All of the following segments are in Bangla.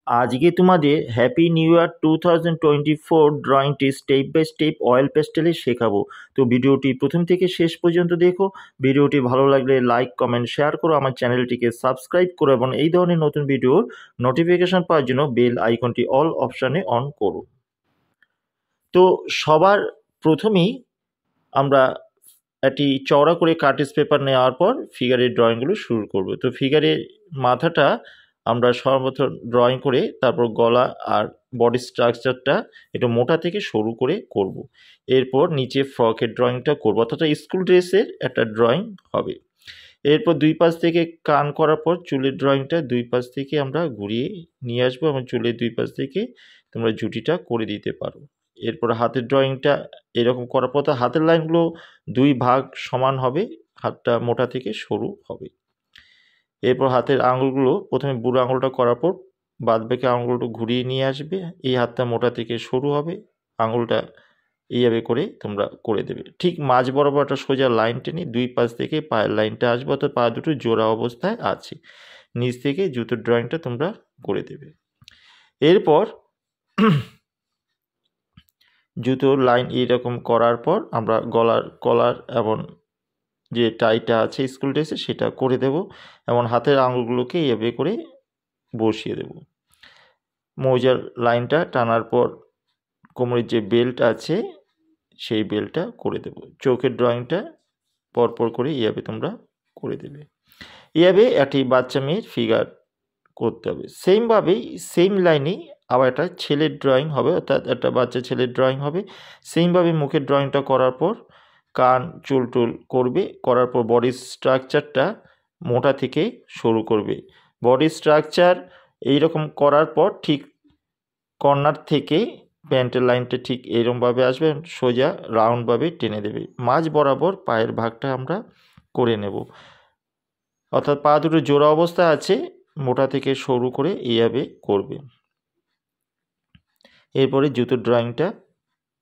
আজকে তোমাদের হ্যাপি নিউ ইয়ার 2024 ড্রয়িংটি স্টেপ বাই স্টেপ অয়েল পেস্টেলে শেখাবো। তো ভিডিওটি প্রথম থেকে শেষ পর্যন্ত দেখো। ভিডিওটি ভালো লাগলে লাইক কমেন্ট শেয়ার করো, আমার চ্যানেলটিকে সাবস্ক্রাইব করো এবং এই ধরনের নতুন ভিডিওর নোটিফিকেশন পাওয়ার জন্য বেল আইকনটি অল অপশানে অন করো। তো সবার প্রথমেই আমরা একটি চওড়া করে কার্টেজ পেপার নেওয়ার পর ফিগারের ড্রয়িংগুলো শুরু করব। তো ফিগারের মাথাটা আমরা সর্বপ্রথম ড্রয়িং করে তারপর গলা আর বডি স্ট্রাকচারটা একটু মোটা থেকে সরু করে করব। এরপর নিচে ফ্রকের ড্রয়িংটা করব, অর্থাৎ স্কুল ড্রেসের একটা ড্রয়িং হবে। এরপর দুই পাশ থেকে কান করার পর চুলের ড্রয়িংটা দুই পাশ থেকে আমরা ঘুরিয়ে নিয়ে আসবো এবং চুলের দুই পাশ থেকে তোমরা জুটিটা করে দিতে পারো। এরপর হাতের ড্রয়িংটা এরকম করার পর হাতের লাইনগুলো দুই ভাগ সমান হবে, হাতটা মোটা থেকে সরু হবে। এরপর হাতের আঙুলগুলো প্রথমে বুড়ো আঙুলটা করার পর বাদ বাকি আঙুলটা ঘুরিয়ে নিয়ে আসবে, এই হাতটা মোটা থেকে সরু হবে, আঙুলটা এইভাবে করে তোমরা করে দেবে। ঠিক মাঝ বরাবর একটা সোজা লাইন টেনে দুই পাশ থেকে পায়ের লাইনটা আসবে, অর্থাৎ পা দুটো জোড়া অবস্থায় আছে। নিচ থেকে জুতোর ড্রয়িংটা তোমরা করে দেবে। এরপর জুতোর লাইন এইরকম করার পর আমরা গলার কলার এবং যে টাইটা আছে স্কুল ড্রেসে সেটা করে দেব এবং হাতের আঙুলগুলোকে এইভাবে করে বসিয়ে দেব। মৌজার লাইনটা টানার পর কোমরের যে বেল্ট আছে সেই বেল্টটা করে দেব। চোখের ড্রয়িংটা পরপর করে এইভাবে তোমরা করে দেবে। এইভাবে একটি বাচ্চা মেয়ের ফিগার করতে হবে। সেমভাবেই সেম লাইনেই আবার একটা ছেলের ড্রয়িং হবে, অর্থাৎ একটা বাচ্চা ছেলের ড্রয়িং হবে। সেমভাবে মুখের ড্রয়িংটা করার পর কান চুল টুল করবে, করার পর বডি স্ট্রাকচারটা মোটা থেকে সরু করবে। বডি স্ট্রাকচার এইরকম করার পর ঠিক কর্নার থেকে প্যান্টের লাইনটা ঠিক এইরকমভাবে আসবে, সোজা রাউন্ডভাবে টেনে দেবে। মাঝ বরাবর পায়ের ভাগটা আমরা করে নেব, অর্থাৎ পা দুটো জোড়া অবস্থায় আছে, মোটা থেকে সরু করে এইভাবে করবে। এরপরে জুতোর ড্রয়িংটা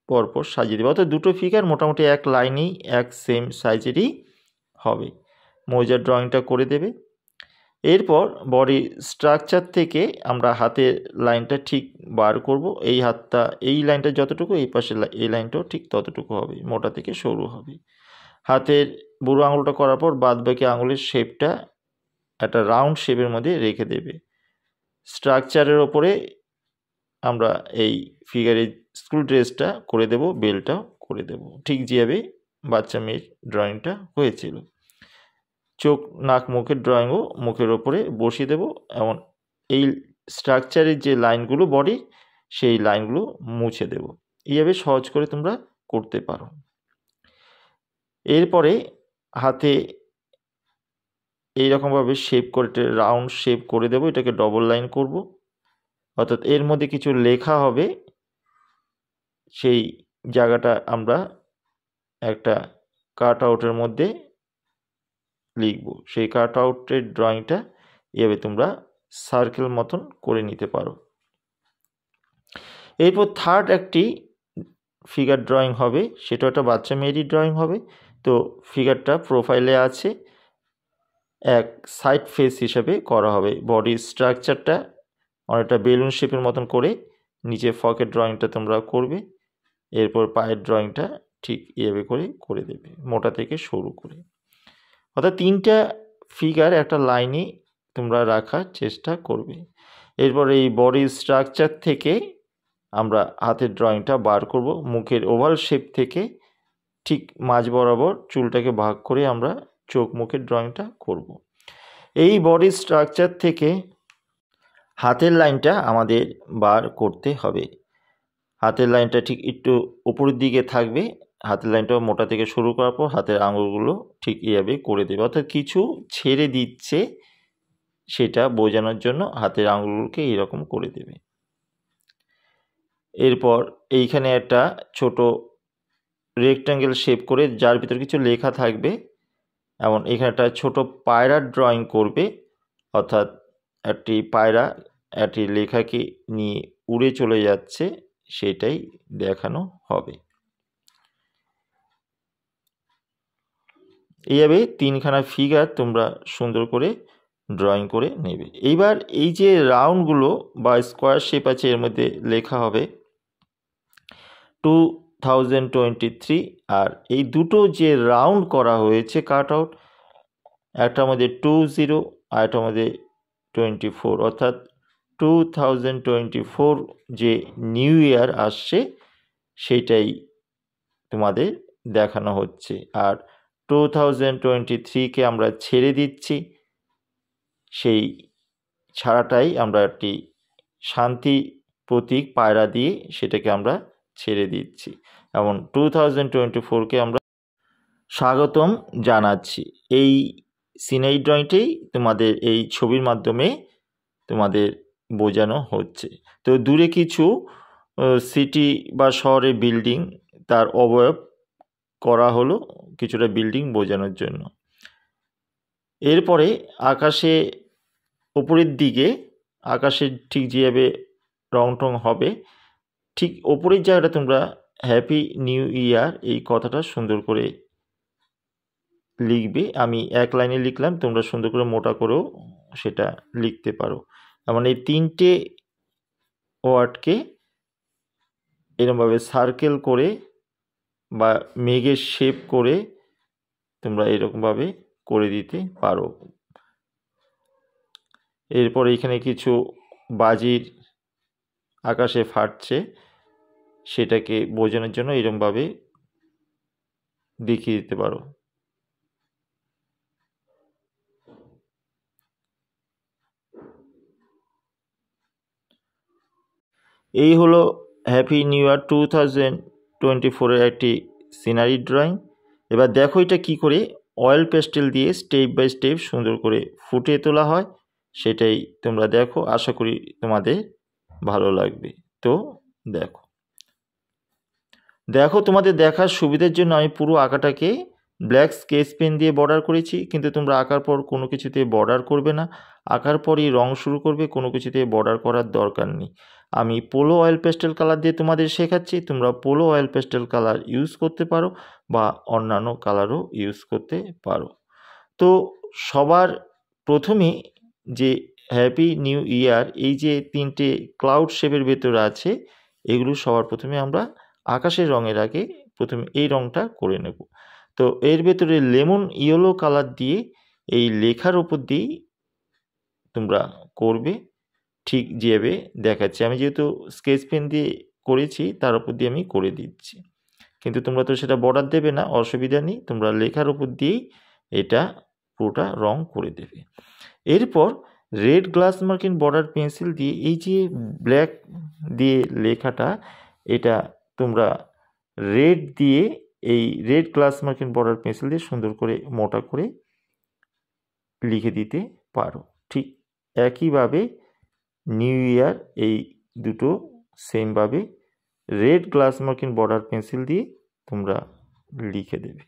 পরপর সাজিয়ে দেবে, অর্থাৎ দুটো ফিগার মোটামুটি এক লাইনেই এক সেম সাইজেরই হবে। মোজার ড্রয়িংটা করে দেবে। এরপর বডি স্ট্রাকচার থেকে আমরা হাতের লাইনটা ঠিক বার করব। এই হাতটা এই লাইনটা যতটুকু, এই পাশে এই লাইনটাও ঠিক ততটুকু হবে, মোটা থেকে সরু হবে। হাতের বুড়ো আঙুলটা করার পর বাদ বাকি আঙুলের শেপটা একটা রাউন্ড শেপের মধ্যে রেখে দেবে। স্ট্রাকচারের ওপরে আমরা এই ফিগারের স্কুল ড্রেসটা করে দেব, বেলটাও করে দেব, ঠিক যেভাবে বাচ্চা মেয়ের ড্রয়িংটা হয়েছিল। চোখ নাক মুখের ড্রয়িংও মুখের ওপরে বসিয়ে দেব এবং এই স্ট্রাকচারের যে লাইনগুলো বডি সেই লাইনগুলো মুছে দেব। এইভাবে সহজ করে তোমরা করতে পারো। এরপরে হাতে এইরকমভাবে শেপ করে রাউন্ড শেপ করে দেব, এটাকে ডবল লাইন করব, অর্থাৎ এর মধ্যে কিছু লেখা হবে, সেই জায়গাটা আমরা একটা কাট আউটের মধ্যে লিখব। সেই কাট আউটের ড্রয়িংটা এভাবে তোমরা সার্কেল মতন করে নিতে পারো। এরপর থার্ড একটি ফিগার ড্রয়িং হবে, সেটা একটা বাচ্চা মেয়েরই ড্রয়িং হবে। তো ফিগারটা প্রোফাইলে আছে, এক সাইড ফেস হিসাবে করা হবে। বডি স্ট্রাকচারটা অনেকটা বেলুন শেপের মতন করে নিচে ফকের ড্রয়িংটা তোমরা করবে। এরপর পায়ের ড্রয়িংটা ঠিক এভাবে করে করে দেবে, মোটা থেকে সরু করে। অর্থাৎ তিনটা ফিগার একটা লাইনে তোমরা রাখার চেষ্টা করবে। এরপর এই বডি স্ট্রাকচার থেকে আমরা হাতের ড্রয়িংটা বার করব। মুখের ওভাল শেপ থেকে ঠিক মাঝ বরাবর চুলটাকে ভাগ করে আমরা চোখ মুখের ড্রয়িংটা করব। এই বডি স্ট্রাকচার থেকে হাতের লাইনটা আমাদের বার করতে হবে। হাতের লাইনটা ঠিক একটু উপরের দিকে থাকবে, হাতের লাইনটা মোটা থেকে শুরু করার পর হাতের আঙুলগুলো ঠিক এইভাবে করে দেবে, অর্থাৎ কিছু ছেড়ে দিচ্ছে সেটা বোঝানোর জন্য হাতের আঙুলগুলোকে এইরকম করে দেবে। এরপর এইখানে একটা ছোট রেক্ট্যাঙ্গেল শেপ করে যার ভিতর কিছু লেখা থাকবে এবং এখানে একটা ছোট পায়রার ড্রয়িং করবে, অর্থাৎ একটি পায়রা একটি লেখাকে নিয়ে উড়ে চলে যাচ্ছে, সেটাই দেখানো হবে। এইভাবে তিনখানা ফিগার তোমরা সুন্দর করে ড্রয়িং করে নেবে। এইবার এই যে রাউন্ডগুলো বা স্কোয়ার শেপ আছে এর মধ্যে লেখা হবে 2023, আর এই দুটো যে রাউন্ড করা হয়েছে কাট আউট, একটার মধ্যে 20 আর একটার মধ্যে 24, অর্থাৎ 2024 যে নিউ ইয়ার আসছে সেইটাই তোমাদের দেখানো হচ্ছে। আর 2023কে আমরা ছেড়ে দিচ্ছি, সেই ছাড়াটাই আমরা একটি শান্তি প্রতীক পায়রা দিয়ে সেটাকে আমরা ছেড়ে দিচ্ছি, এবং 2024কে আমরা স্বাগতম জানাচ্ছি। এই সিনারি ড্রয়িংটাই তোমাদের এই ছবির মাধ্যমে তোমাদের বোঝানো হচ্ছে। তো দূরে কিছু সিটি বা শহরের বিল্ডিং তার অবয়ব করা হলো কিছুটা বিল্ডিং বোঝানোর জন্য। এরপরে আকাশে ওপরের দিকে আকাশের ঠিক যেভাবে রং টং হবে ঠিক ওপরের জায়গাটা তোমরা হ্যাপি নিউ ইয়ার এই কথাটা সুন্দর করে লিখবে। আমি এক লাইনে লিখলাম, তোমরা সুন্দর করে মোটা করেও সেটা লিখতে পারো। এমন এই তিনটে ওয়ার্ডকে এরকমভাবে সার্কেল করে বা মেঘের শেপ করে তোমরা এরকমভাবে করে দিতে পারো। এরপর এখানে কিছু বাজির আকাশে ফাটছে সেটাকে বোঝানোর জন্য এরকমভাবে দেখিয়ে দিতে পারো। এই হলো হ্যাপি নিউ ইয়ার 2024-এর একটি সিনারি ড্রয়িং। এবার দেখো এটা কি করে অয়েল পেস্টেল দিয়ে স্টেপ বাই স্টেপ সুন্দর করে ফুটিয়ে তোলা হয়, সেটাই তোমরা দেখো, আশা করি তোমাদের ভালো লাগবে। তো দেখো তোমাদের দেখার সুবিধার জন্য আমি পুরো আঁকাটাকে ব্ল্যাক স্কেচ পেন দিয়ে বর্ডার করেছি, কিন্তু তোমরা আঁকার পর কোনো কিছুতে বর্ডার করবে না, আঁকার পরই রং শুরু করবে, কোনো কিছুতে বর্ডার করার দরকার নেই। আমি পোলো অয়েল পেস্টেল কালার দিয়ে তোমাদের শেখাচ্ছি, তোমরা polo oil pastel colour use করতে পারো বা অন্যান্য কালারও ইউজ করতে পারো। তো সবার প্রথমে যে হ্যাপি নিউ ইয়ার এই যে তিনটে ক্লাউড শেপের ভেতরে আছে, এগুলো সবার প্রথমে আমরা আকাশের রঙের আগে প্রথমে এই রঙটা করে নেব। তো এর ভেতরে লেমন ইয়েলো কালার দিয়ে এই লেখার ওপর দিয়েই তোমরা করবে, ঠিক যেভাবে দেখাচ্ছি। আমি যেহেতু স্কেচ পেন দিয়ে করেছি তার উপর দিয়ে আমি করে দিচ্ছি, কিন্তু তোমরা তো সেটা বর্ডার দেবে না, অসুবিধা নেই, তোমরা লেখার উপর দিয়েই এটা পুরোটা রং করে দেবে। এরপর red glass marking border pencil দিয়ে এই যে ব্ল্যাক দিয়ে লেখাটা, এটা তোমরা রেড দিয়ে এই red glass marking border pencil দিয়ে সুন্দর করে মোটা করে লিখে দিতে পারো। ঠিক একইভাবে নিউ ইয়ার এই দুটো সেমভাবে red glass marking border pencil দিয়ে তোমরা লিখে দেবে।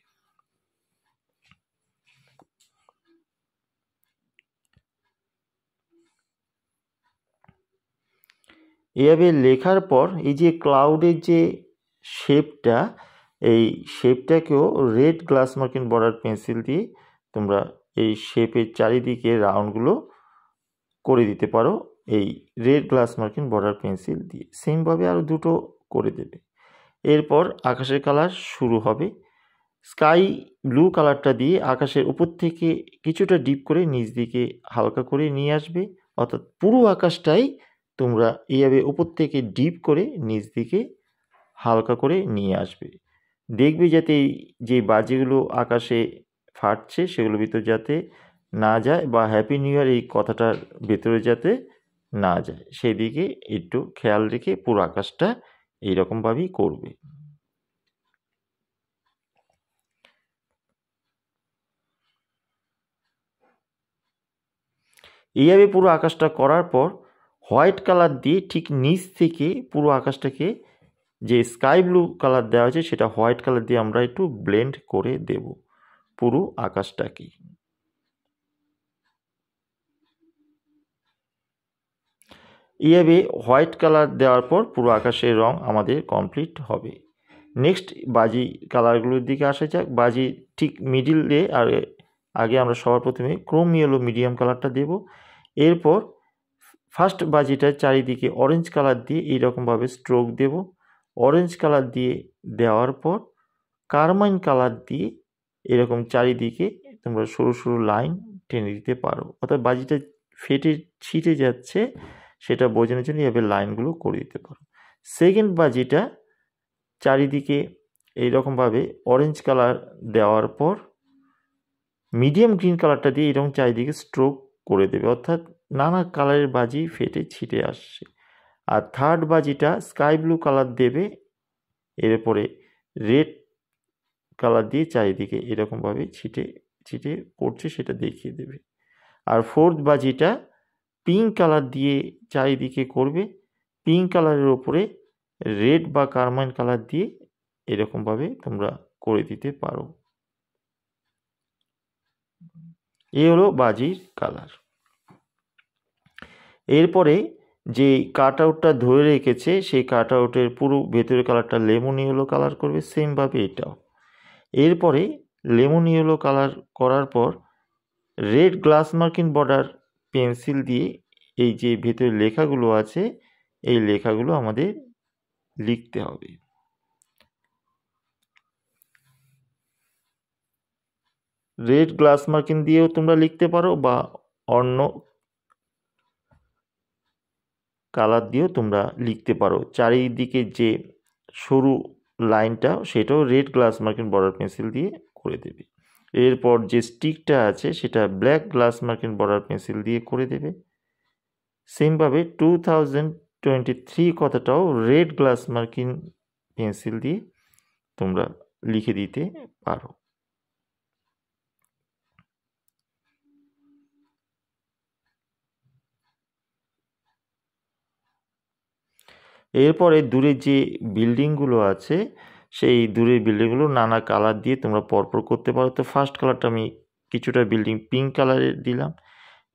এভাবে লেখার পর এই যে ক্লাউডের যে শেপটা, এই শেপটাকেও red glass marking border pencil দিয়ে তোমরা এই শেপের চারিদিকে রাউন্ডগুলো করে দিতে পারো এই red glass marking border pencil দিয়ে। সেমভাবে আরও দুটো করে দেবে। এরপর আকাশের কালার শুরু হবে। স্কাই ব্লু কালারটা দিয়ে আকাশের উপর থেকে কিছুটা ডিপ করে নিচ দিকে হালকা করে নিয়ে আসবে, অর্থাৎ পুরো আকাশটাই তোমরা এইভাবে উপর থেকে ডিপ করে নিচ দিকে হালকা করে নিয়ে আসবে। দেখবে যাতে যে বাজিগুলো আকাশে ফাটছে সেগুলোর ভিতর যাতে না যায়, বা হ্যাপি নিউ ইয়ার এই কথাটার ভেতরে যাতে না যায়, সেই দিকে একটু খেয়াল রেখে পুরো আকাশটা এইরকমভাবেই করবে। এইভাবে পুরো আকাশটা করার পর হোয়াইট কালার দিয়ে ঠিক নিচ থেকে পুরো আকাশটাকে যে স্কাই ব্লু কালার দেওয়া হয়েছে সেটা হোয়াইট কালার দিয়ে আমরা একটু ব্লেন্ড করে দেব পুরো আকাশটাকে। এইভাবে হোয়াইট কালার দেওয়ার পর পুরো আকাশের রং আমাদের কমপ্লিট হবে। নেক্সট বাজি কালারগুলোর দিকে আসা যাক। বাজি ঠিক মিডিলে আর আগে আমরা সবার প্রথমে ক্রোম ইয়েলো মিডিয়াম কালারটা দেব। এরপর ফার্স্ট বাজিটার চারিদিকে অরেঞ্জ কালার দিয়ে এইরকমভাবে স্ট্রোক দেব। অরেঞ্জ কালার দিয়ে দেওয়ার পর কারমাইন কালার দিয়ে এরকম চারিদিকে তোমরা সরু সরু লাইন টেনে দিতে পারো, অর্থাৎ বাজিটা ফেটে ছিটে যাচ্ছে সেটা বোঝানোর জন্য এভাবে লাইনগুলো করে দিতে পারো। সেকেন্ড বাজিটা চারিদিকে এইরকমভাবে অরেঞ্জ কালার দেওয়ার পর মিডিয়াম গ্রিন কালারটা দিয়ে এরকম চারিদিকে স্ট্রোক করে দেবে, অর্থাৎ নানা কালারের বাজি ফেটে ছিটে আসছে। আর থার্ড বাজিটা স্কাই ব্লু কালার দেবে, এরপরে রেড কালার দিয়ে চারিদিকে এরকমভাবে ছিটে ছিটে পড়ছে সেটা দেখিয়ে দেবে। আর ফোর্থ বাজিটা পিঙ্ক কালার দিয়ে চারিদিকে করবে, পিঙ্ক কালারের ওপরে রেড বা কারমাইন কালার দিয়ে এরকমভাবে তোমরা করে দিতে পারো। এ হলো বাজির কালার। এরপরে যে কাট আউটটা ধরে রেখেছে সেই কাট আউটের পুরো ভেতরের কালারটা লেমন ইয়েলো কালার করবে, সেমভাবে এটাও। এরপরে লেমন ইয়েলো কালার করার পর red glass marking border pencil দিয়ে এই যে ভেতরে লেখাগুলো আছে এই লেখাগুলো আমাদের লিখতে হবে। রেড গ্লাস মার্কিং দিয়েও তোমরা লিখতে পারো বা অন্য কালার দিয়েও তোমরা লিখতে পারো। চারিদিকে যে সরু লাইনটা সেটাও red glass marking border pencil দিয়ে করে দেবে। এরপর যে স্টিকটা আছে সেটা black glass marking border pencil দিয়ে করে দেবে। সেমভাবে 2023 কথাটাও রেড গ্লাস মার্কিং পেন্সিল দিয়ে তোমরা লিখে দিতে পারো। এরপরে দূরে যে বিল্ডিংগুলো আছে সেই দূরের বিল্ডিংগুলো নানা কালার দিয়ে তোমরা পরপর করতে পারো। তো ফার্স্ট কালারটা আমি কিছুটা বিল্ডিং পিঙ্ক কালারের দিলাম।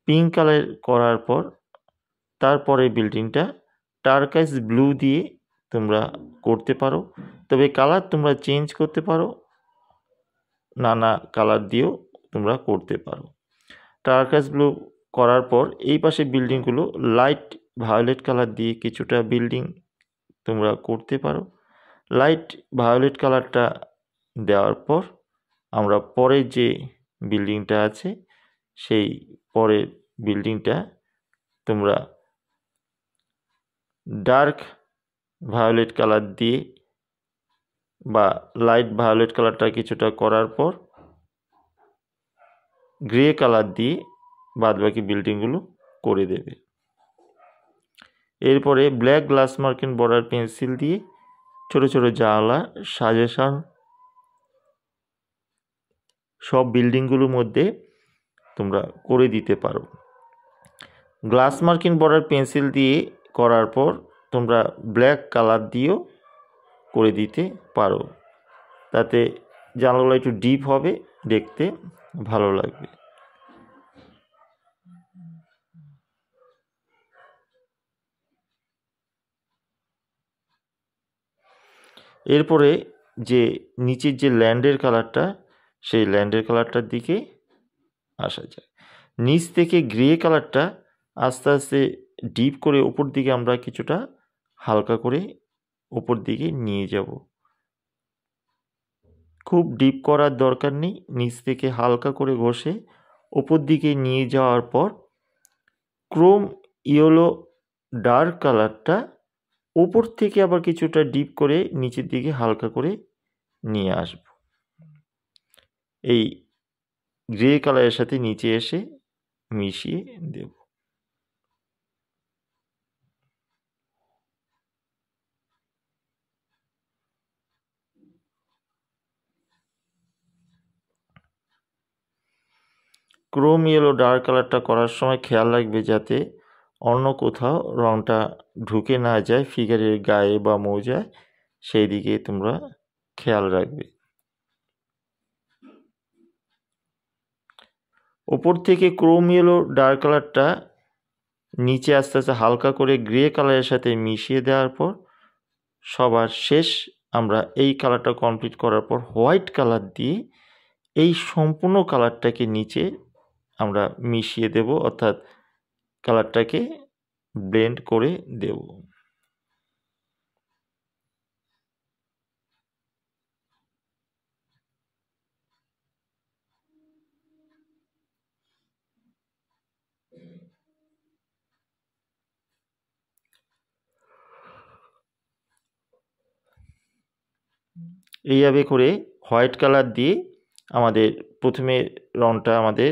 পিঙ্ক কালার করার পর তারপরে বিল্ডিংটা টার্কাইজ ব্লু দিয়ে তোমরা করতে পারো, তবে কালার তোমরা চেঞ্জ করতে পারো, নানা কালার দিয়েও তোমরা করতে পারো। টার্কাইজ ব্লু করার পর এই পাশে বিল্ডিংগুলো লাইট ভায়োলেট কালার দিয়ে কিছুটা বিল্ডিং তোমরা করতে পারো। লাইট ভায়োলেট কালারটা দেওয়ার পর আমরা পরের যে বিল্ডিংটা আছে সেই পরের বিল্ডিংটা তোমরা ডার্ক ভায়োলেট কালার দিয়ে বা লাইট ভায়োলেট কালারটা কিছুটা করার পর গ্রে কালার দিয়ে বাদবাকি বিল্ডিংগুলো করে দেবে। এরপরে black glass marking border pencil দিয়ে ছোট ছোট জানলা সাজেশন সব বিল্ডিংগুলোর মধ্যে তোমরা করে দিতে পারো। গ্লাস মার্কিং বর্ডার পেন্সিল দিয়ে করার পর তোমরা ব্ল্যাক কালার দিয়েও করে দিতে পারো, তাতে জানলাগুলো একটু ডিপ হবে, দেখতে ভালো লাগবে। এরপরে যে নিচের যে ল্যান্ডের কালারটা সেই ল্যান্ডের কালারটার দিকে আসা যায়। নিচ থেকে গ্রে কালারটা আস্তে আস্তে ডিপ করে উপর দিকে আমরা কিছুটা হালকা করে উপর দিকে নিয়ে যাব। খুব ডিপ করার দরকার নেই, নিচ থেকে হালকা করে ঘষে উপর দিকে নিয়ে যাওয়ার পর ক্রোম ইয়েলো ডার্ক কালারটা উপর থেকে আবার কিছুটা ডিপ করে নিচের দিকে হালকা করে নিয়ে আসব। এই গ্রে কালারের সাথে নিচে এসে মিশিয়ে দেব। ক্রোম ইয়েলো ডার্ক কালারটা করার সময় খেয়াল রাখবে যাতে অন্য কোথাও রঙটা ঢুকে না যায় ফিগারের গায়ে বা মোজায়, সেই দিকে তোমরা খেয়াল রাখবে। ওপর থেকে ক্রোম ইয়েলো ডার্ক কালারটা নিচে আস্তে আস্তে হালকা করে গ্রে কালারের সাথে মিশিয়ে দেওয়ার পর সবার শেষ আমরা এই কালারটা কমপ্লিট করার পর হোয়াইট কালার দিয়ে এই সম্পূর্ণ কালারটাকে নিচে আমরা মিশিয়ে দেব, অর্থাৎ কালারটাকে ব্লেন্ড করে দেব। এইভাবে করে হোয়াইট কালার দিয়ে আমাদের প্রথমে রঙটা আমাদের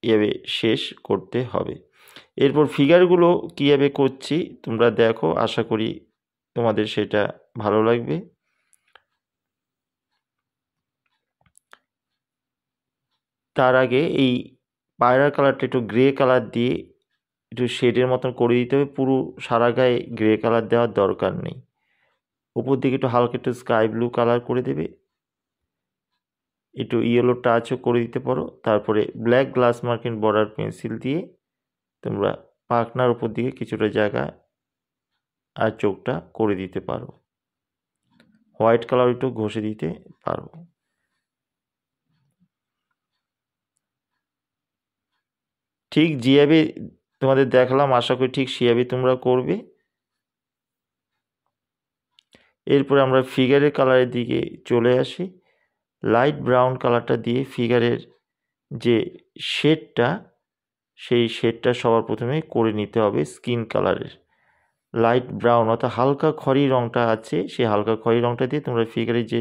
এভাবে শেষ করতে হবে। এরপর ফিগারগুলো কীভাবে করছি তোমরা দেখো, আশা করি তোমাদের সেটা ভালো লাগবে। তার আগে এই পায়রা কালারটা একটু গ্রে কালার দিয়ে একটু শেডের মতন করে দিতে হবে। পুরো সারা গায়ে গ্রে কালার দেওয়ার দরকার নেই, উপর দিকে একটু হালকা একটু স্কাই ব্লু কালার করে দেবে, একটু ইয়েলো টাচও করে দিতে পারো। তারপরে ব্ল্যাক গ্লাস মার্কিন বর্ডার পেন্সিল দিয়ে তোমরা পাখনার উপর দিকে কিছুটা জায়গা আর চোখটা করে দিতে পারো। হোয়াইট কালার একটু ঘষে দিতে পারো। ঠিক যেভাবে তোমাদের দেখালাম, আশা করি ঠিক সেভাবে তোমরা করবে। এরপরে আমরা ফিগারের কালারের দিকে চলে আসি। লাইট ব্রাউন কালারটা দিয়ে ফিগারের যে শেডটা, সেই শেডটা সবার প্রথমে করে নিতে হবে স্কিন কালারের। লাইট ব্রাউন অর্থাৎ হালকা খয়েরি রঙটা আছে, সেই হালকা খয়েরি রঙটা দিয়ে তোমরা ফিগারের যে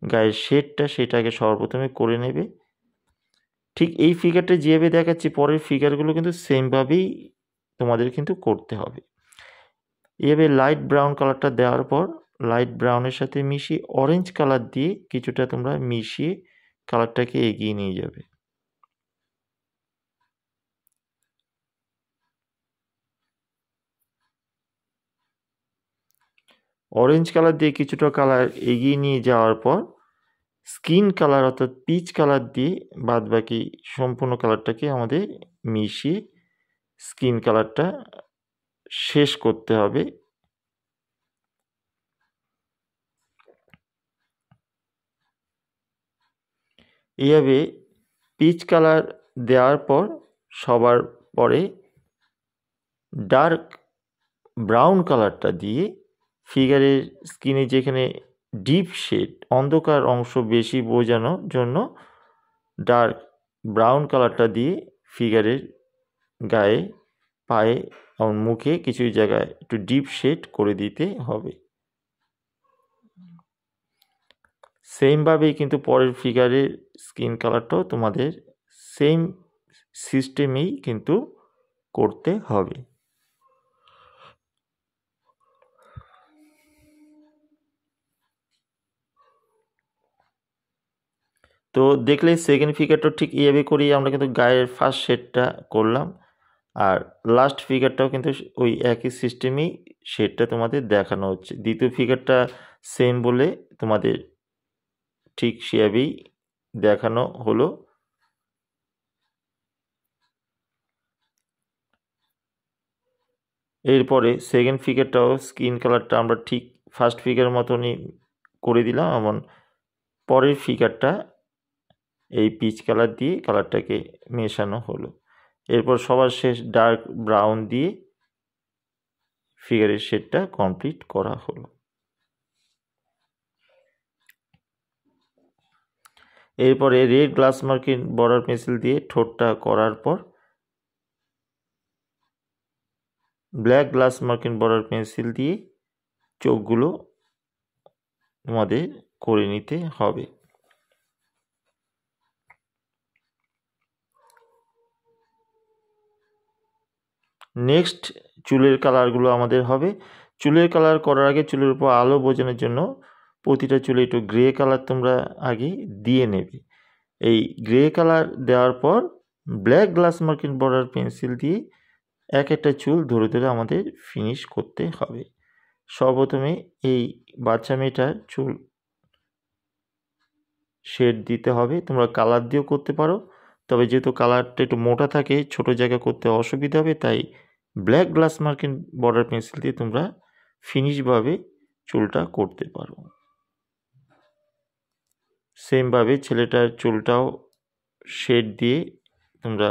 গায়ের শেডটা সেটাকে সবার প্রথমে করে নেবে। ঠিক এই ফিগারটা যেভাবে দেখাচ্ছি পরের ফিগারগুলো কিন্তু সেমভাবেই তোমাদের কিন্তু করতে হবে। এভাবে লাইট ব্রাউন কালারটা দেওয়ার পর লাইট ব্রাউনের সাথে মিশিয়ে অরেঞ্জ কালার দিয়ে কিছুটা তোমরা মিশিয়ে কালারটাকে এগিয়ে নিয়ে যাবে। অরেঞ্জ কালার দিয়ে কিছুটা কালার এগিয়ে নিয়ে যাওয়ার পর স্কিন কালার অর্থাৎ পিচ কালার দিয়ে বাদবাকি সম্পূর্ণ কালারটাকে আমাদের মিশিয়ে স্কিন কালারটা শেষ করতে হবে। এইভাবে পিচ কালার দেওয়ার পর সবার পরে ডার্ক ব্রাউন কালারটা দিয়ে ফিগারের স্কিনে যেখানে ডিপ শেড অন্ধকার অংশ বেশি বোঝানোর জন্য ডার্ক ব্রাউন কালারটা দিয়ে ফিগারের গায়ে, পায়ে এবং মুখে কিছু জায়গায় একটু ডিপ শেড করে দিতে হবে। সেমভাবেই কিন্তু পরের ফিগারের স্কিন কালারটাও তোমাদের সেম সিস্টেমেই কিন্তু করতে হবে। তো দেখলে সেকেন্ড ফিগারটা ঠিক এইভাবে করেই আমরা কিন্তু গায়ের ফার্স্ট শেডটা করলাম, আর লাস্ট ফিগারটাও কিন্তু ওই একই সিস্টেমেই শেডটা তোমাদের দেখানো হচ্ছে। দ্বিতীয় ফিগারটা সেম বলে তোমাদের ঠিক সেভাবেই দেখানো হলো। এরপরে সেকেন্ড ফিগারটাও স্কিন কালারটা আমরা ঠিক ফার্স্ট ফিগার মতনই করে দিলাম, এমন পরের ফিগারটা এই পিচ কালার দিয়ে কালারটাকে মেশানো হলো। এরপর সবার শেষ ডার্ক ব্রাউন দিয়ে ফিগারের শেডটা কমপ্লিট করা হলো। এরপরে red glass marking border pencil দিয়ে ঠোঁটটা করার পর black glass marking border pencil দিয়ে চোখগুলো আমাদের করে নিতে হবে। নেক্সট চুলের কালারগুলো আমাদের হবে। চুলের কালার করার আগে চুলের উপর আলো বোঝানোর জন্য প্রতিটা চুলে একটু গ্রে কালার তোমরা আগে দিয়ে নেবে। এই গ্রে কালার দেওয়ার পর black glass marking border pencil দিয়ে এক একটা চুল ধরে ধরে আমাদের ফিনিশ করতে হবে। সর্বপ্রথমে এই বাচ্চা মেয়েটার চুল শেড দিতে হবে। তোমরা কালার দিয়েও করতে পারো, তবে যেহেতু কালারটা একটু মোটা থাকে ছোট জায়গা করতে অসুবিধা হবে, তাই black glass marking border pencil দিয়ে তোমরা ফিনিশভাবে চুলটা করতে পারো। সেমভাবে ছেলেটার চুলটাও শেড দিয়ে তোমরা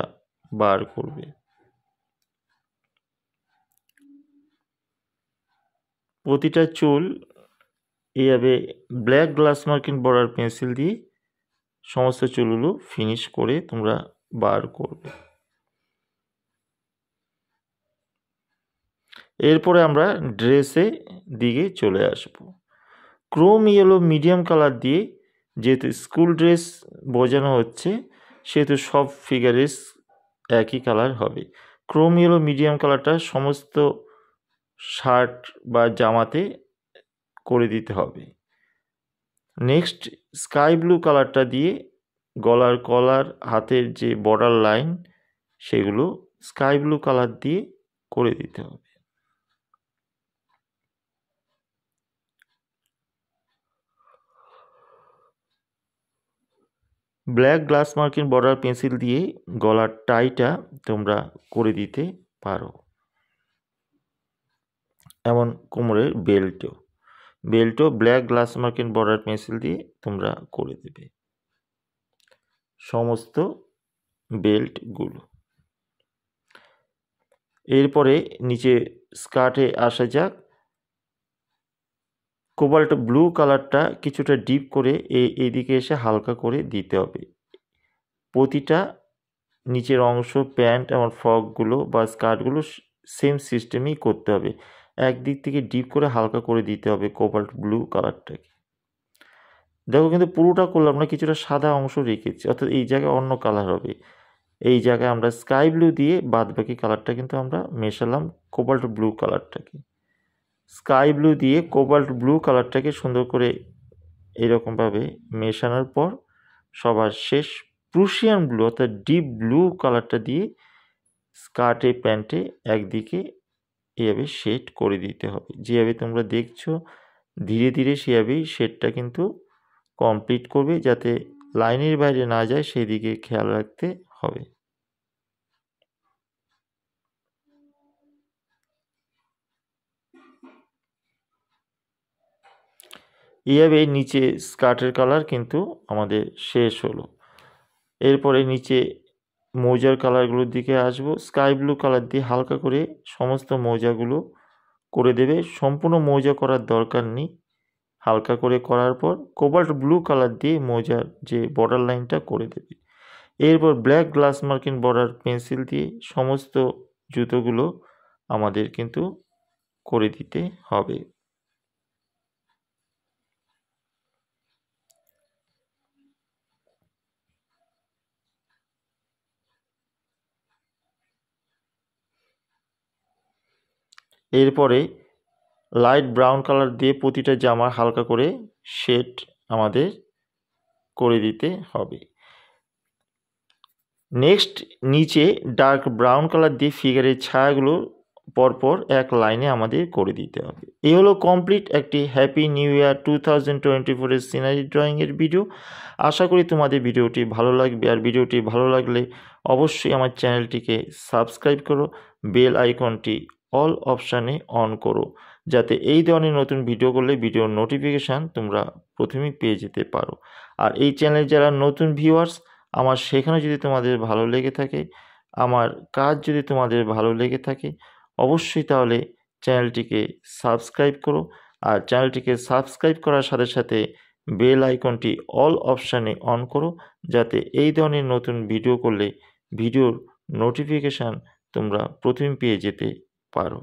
বার করবে। প্রতিটা চুল এইভাবে black glass marking border pencil দিয়ে সমস্ত চুলগুলো ফিনিশ করে তোমরা বার করবে। এরপরে আমরা ড্রেসে দিকে চলে আসব। ক্রোম ইয়েলো মিডিয়াম কালার দিয়ে, যেহেতু স্কুল ড্রেস বোঝানো হচ্ছে সেহেতু সব ফিগারেস একই কালার হবে। ক্রোম ইয়েলো মিডিয়াম কালারটা সমস্ত শার্ট বা জামাতে করে দিতে হবে। নেক্সট স্কাই ব্লু কালারটা দিয়ে গলার কলার, হাতের যে বর্ডার লাইন সেগুলো স্কাই ব্লু কালার দিয়ে করে দিতে হবে। Black glass marking border pencil দিয়ে গলার টাইটা তোমরা করে দিতে পারো। এমন কোমরের বেল্টও black glass marking border pencil দিয়ে তোমরা করে দেবে সমস্ত বেল্টগুলো। এরপরে নিচে স্কার্টে আসা যাক। কোবাল্ট ব্লু কালারটা কিছুটা ডিপ করে এইদিকে এসে হালকা করে দিতে হবে। প্রতিটা নিচের অংশ প্যান্ট এবং ফ্রকগুলো বা স্কার্টগুলো সেম সিস্টেমেই করতে হবে। একদিক থেকে ডিপ করে হালকা করে দিতে হবে কোবাল্ট ব্লু কালারটাকে। দেখো কিন্তু পুরোটা করলাম না, কিছুটা সাদা অংশ রেখেছি, অর্থাৎ এই জায়গায় অন্য কালার হবে। এই জায়গায় আমরা স্কাই ব্লু দিয়ে বাদবাকি কালারটা কিন্তু আমরা মেশালাম কোবাল্ট ব্লু কালারটাকে। স্কাই ব্লু দিয়ে কোবাল্ট ব্লু কালারটাকে সুন্দর করে এরকমভাবে মেশানোর পর সবার শেষ প্রুশিয়ান ব্লু অর্থাৎ ডিপ ব্লু কালারটা দিয়ে স্কার্টে প্যান্টে একদিকে এভাবে শেড করে দিতে হবে। যেভাবে তোমরা দেখছো ধীরে ধীরে সেভাবেই শেডটা কিন্তু কমপ্লিট করবে, যাতে লাইনের বাইরে না যায় সেই দিকে খেয়াল রাখতে হবে। এইভাবে নিচে স্কার্টের কালার কিন্তু আমাদের শেষ হলো। এরপরে নিচে মৌজার কালারগুলোর দিকে আসবো। স্কাই ব্লু কালার দিয়ে হালকা করে সমস্ত মৌজাগুলো করে দেবে। সম্পূর্ণ মৌজা করার দরকার নেই, হালকা করে করার পর কোবাল্ট ব্লু কালার দিয়ে মৌজার যে বর্ডার লাইনটা করে দেবে। এরপর black glass marking border pencil দিয়ে সমস্ত জুতোগুলো আমাদের কিন্তু করে দিতে হবে। এরপরে লাইট ব্রাউন কালার দিয়ে প্রতিটা জামার হালকা করে শেড আমাদের করে দিতে হবে। নেক্সট নিচে ডার্ক ব্রাউন কালার দিয়ে ফিগারের ছায়াগুলো পরপর এক লাইনে আমাদের করে দিতে হবে। এই হলো কমপ্লিট একটি হ্যাপি নিউ ইয়ার 2024-এর সিনারি ড্রয়িংয়ের ভিডিও। আশা করি তোমাদের ভিডিওটি ভালো লাগবে, আর ভিডিওটি ভালো লাগলে অবশ্যই আমার চ্যানেলটিকে সাবস্ক্রাইব করো, বেল আইকনটি অল অপশানে অন করো, যাতে এই ধরনের নতুন ভিডিও করলে ভিডিওর নোটিফিকেশান তোমরা প্রথমেই পেয়ে যেতে পারো। আর এই চ্যানেলে যারা নতুন ভিউয়ার্স, আমার সেখানে যদি তোমাদের ভালো লেগে থাকে, আমার কাজ যদি তোমাদের ভালো লেগে থাকে, অবশ্যই তাহলে চ্যানেলটিকে সাবস্ক্রাইব করো। আর চ্যানেলটিকে সাবস্ক্রাইব করার সাথে সাথে বেল আইকনটি অল অপশানে অন করো, যাতে এই ধরনের নতুন ভিডিও করলে ভিডিওর নোটিফিকেশান তোমরা প্রথমে পেয়ে যেতে পারো।